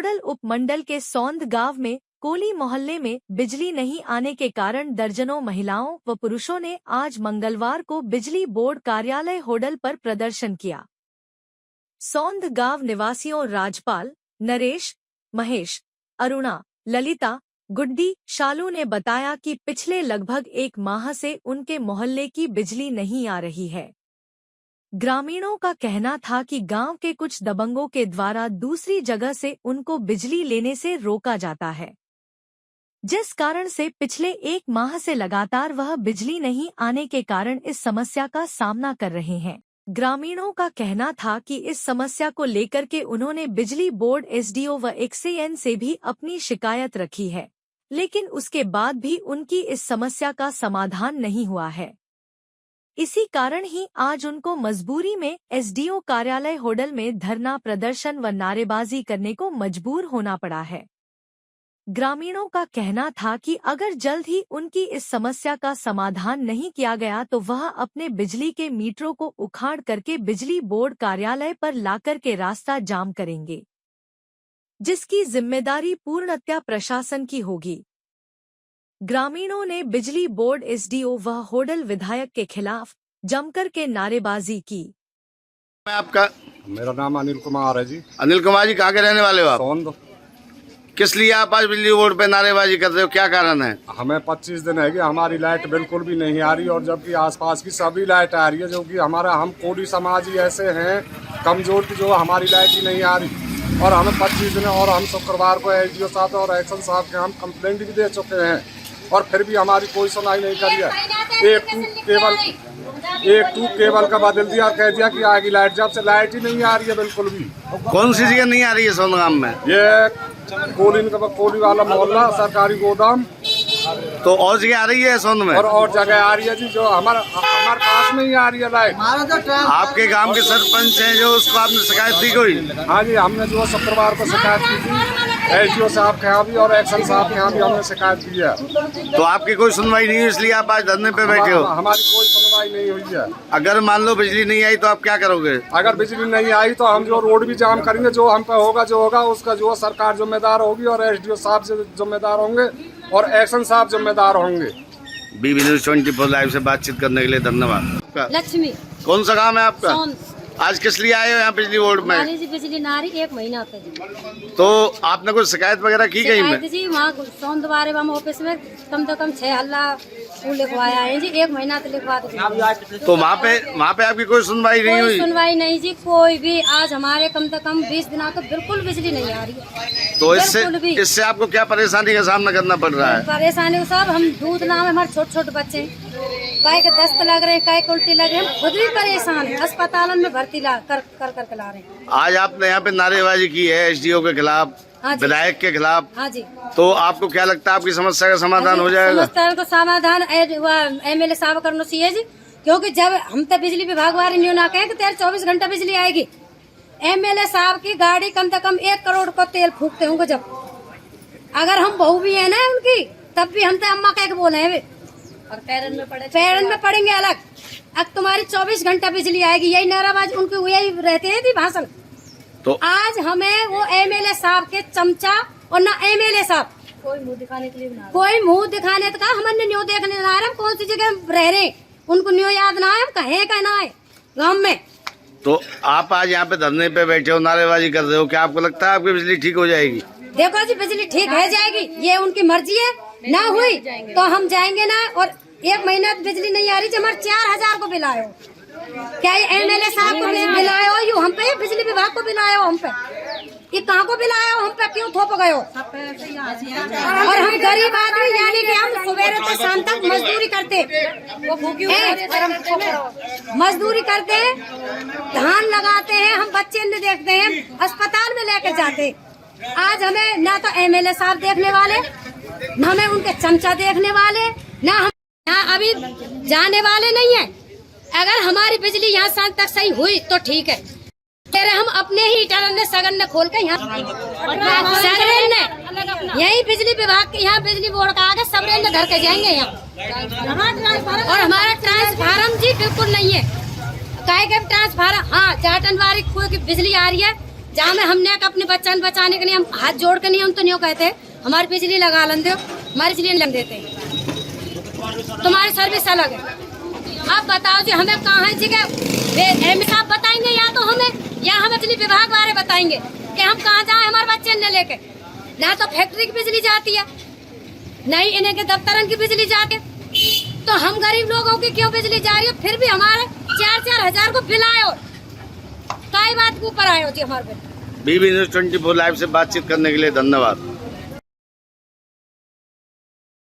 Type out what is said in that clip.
होडल उपमंडल के सौंद गांव में कोली मोहल्ले में बिजली नहीं आने के कारण दर्जनों महिलाओं व पुरुषों ने आज मंगलवार को बिजली बोर्ड कार्यालय होडल पर प्रदर्शन किया। सौंद गांव निवासियों राजपाल, नरेश, महेश, अरुणा, ललिता, गुड्डी, शालू ने बताया कि पिछले लगभग एक माह से उनके मोहल्ले की बिजली नहीं आ रही है। ग्रामीणों का कहना था कि गांव के कुछ दबंगों के द्वारा दूसरी जगह से उनको बिजली लेने से रोका जाता है, जिस कारण से पिछले एक माह से लगातार वह बिजली नहीं आने के कारण इस समस्या का सामना कर रहे हैं। ग्रामीणों का कहना था कि इस समस्या को लेकर के उन्होंने बिजली बोर्ड एसडीओ व एक्सएन से भी अपनी शिकायत रखी है, लेकिन उसके बाद भी उनकी इस समस्या का समाधान नहीं हुआ है। इसी कारण ही आज उनको मजबूरी में एसडीओ कार्यालय होडल में धरना प्रदर्शन व नारेबाजी करने को मजबूर होना पड़ा है। ग्रामीणों का कहना था कि अगर जल्द ही उनकी इस समस्या का समाधान नहीं किया गया तो वह अपने बिजली के मीटरों को उखाड़ करके बिजली बोर्ड कार्यालय पर लाकर के रास्ता जाम करेंगे, जिसकी जिम्मेदारी पूर्णतः प्रशासन की होगी। ग्रामीणों ने बिजली बोर्ड एसडीओ व होडल विधायक के खिलाफ जमकर के नारेबाजी की। मैं आपका मेरा नाम अनिल कुमार है जी। अनिल कुमार जी, कहाँ के रहने वाले हो आप? सौंद। किस लिए आप आज बिजली बोर्ड पे नारेबाजी कर रहे हो, क्या कारण है? हमें 25 दिन है कि हमारी लाइट बिल्कुल भी नहीं आ रही और जबकि आसपास की सभी लाइट आ रही है, जो कि हम कोली समाज ही ऐसे हैं कमजोर की जो हमारी लाइट ही नहीं आ रही। और हमें 25 दिन और हम शुक्रवार को एसडीओ साहब और एक्शन साहब के हम कंप्लेंट भी दे चुके हैं और फिर भी हमारी कोई सुनाई नहीं करी है। एक टूब केबल का बदल दिया और कह दिया कि आएगी लाइट, जब से लाइट ही नहीं आ रही है बिल्कुल भी। कौन सी जगह नहीं आ रही है सोनगाम में? ये कोली वाला मोहल्ला, सरकारी गोदाम। तो और जगह आ रही है सोन में? और जगह आ रही है जी, जो हमारे पास में ही आ रही है लाइट। आपके गांव के सरपंच हैं जो, उसको आपने शिकायत दी कोई? हाँ जी, हमने जो शुक्रवार को शिकायत की थी एसडीओ साहब के यहाँ भी और एक्शन साहब के यहाँ भी हमने शिकायत की है। तो आपकी कोई सुनवाई नहीं हुई, इसलिए आप आज धरने पे बैठे हो? हमारी कोई सुनवाई नहीं हुई है। अगर मान लो बिजली नहीं आई तो आप क्या करोगे? अगर बिजली नहीं आई तो हम जो रोड भी जाम करेंगे, जो हम पे होगा जो होगा उसका जो सरकार जिम्मेदार होगी और एसडीओ साहब से जिम्मेदार होंगे और एक्शन साहब जिम्मेदार होंगे। बीबी न्यूज़ 24 लाइव से बातचीत करने के लिए धन्यवाद। लक्ष्मी। कौन सा काम है आपका? आज किस लिए आए हो यहाँ बिजली बोर्ड में? बिजली ना रही 1 महीना पे। तो आपने कोई शिकायत वगैरह की कहीं में? जी वहाँ सौंद बारे ऑफिस में कम से कम 6 हल्ला लिखवाया है जी, 1 महीना तो लिखवा दो। तो वहाँ पे आपकी कोई सुनवाई नहीं हुई? सुनवाई नहीं जी, कोई भी। आज हमारे कम से कम 20 दिन तो बिल्कुल बिजली नहीं आ रही है। तो इससे आपको क्या परेशानी का सामना करना पड़ रहा है? परेशानी सब, हम दूध नाम है, हमारे छोटे छोटे बच्चे काय के दस्त लग रहे हैं, काय के उल्टी लग रहे हैं, हम खुद भी परेशान है, अस्पतालों में भर्ती कर ला रहे हैं। आज आपने यहाँ पे नारेबाजी की है एसडीओ के खिलाफ, विधायक के खिलाफ। हाँ जी। तो आपको क्या लगता है आपकी समस्या का समाधान हो जाएगा? समस्या का समाधान एमएलए साहब करना चाहिए जी, क्योंकि जब हम तो बिजली विभाग वाले न्यू ना कहें कि 24 घंटा बिजली आएगी, एमएलए साहब की गाड़ी कम से कम 1 करोड़ का तेल फूकते होंगे। जब अगर हम बहू भी है ना उनकी, तब भी हम तो अम्मा कह के बोले हैं और पैरन में पड़ेंगे अलग। अब तुम्हारी 24 घंटा बिजली आएगी, यही नाराबाजी उनके यही रहते हैं थी भाषण। तो आज हमें वो एमएलए साहब के चमचा और ना एमएलए साहब कोई मुंह दिखाने के लिए का हमारे न्यू देखने ना रहे, कौन सी जगह रह रहे उनको न्यू याद ना है, कहे कहना है गाँव में। तो आप आज यहाँ पे धरने पे बैठे हो, नारेबाजी कर रहे हो, क्या आपको लगता है आपकी बिजली ठीक हो जाएगी? देखो जी, बिजली ठीक है जाएगी, ये उनकी मर्जी है। ना हुई तो हम जाएंगे ना। और 1 महीना बिजली नहीं आ रही, जब हमारे 4000 को बिल आयो। क्या ये एमएलए साहब को बिल आयो, यू हम पे बिजली विभाग को बिल आयो, हम पे ये कहाँ को बिल आयो, हम पे क्यों थोप गयो? और हम गरीब आदमी, यानी कि हम सुबह से शाम तक मजदूरी करते धान लगाते हैं, हम बच्चे ने देखते हैं, अस्पताल में लेकर जाते। आज हमें ना तो एमएलए साहब देखने वाले, न हमें उनके चमचा देखने वाले, ना हम यहाँ अभी जाने वाले नहीं है। अगर हमारी बिजली यहाँ शाम तक सही हुई तो ठीक है, फिर हम अपने ही टरन ने सगन ने खोल के यहाँ यही बिजली विभाग के यहाँ बिजली बोर्ड का आगे सबरेन ने घर के जाएंगे यहाँ। और हमारा ट्रांसफार्म जी बिल्कुल नहीं है, काहे के ट्रांसफार्म। हाँ, 4 टन वाली बिजली आ रही है, जहाँ में हमने अपने बच्चन बचाने के लिए हम हाथ जोड़ के नहीं, हम तो नहीं कहते हमारी बिजली लगा लन दो, हमारी बिजली लग देते हैं, तुम्हारी सर्विस अलग है। अब बताओ जी हमें कहाँ है जगह, एम साहब बताएंगे या तो हमें, या हम बिजली विभाग वाले बताएंगे कि हम कहाँ जाए हमारे बच्चे ने लेके। ना तो फैक्ट्री की बिजली जाती है, नहीं इन्हें के दफ्तरन की बिजली जाती है, तो हम गरीब लोगों की क्यों बिजली जा रही है? फिर भी हमारे 4-4 हजार को बिल आए, और कई बात के ऊपर आए हो जी हमारे। बीबी न्यूज़ 24 लाइव से बातचीत करने के लिए धन्यवाद।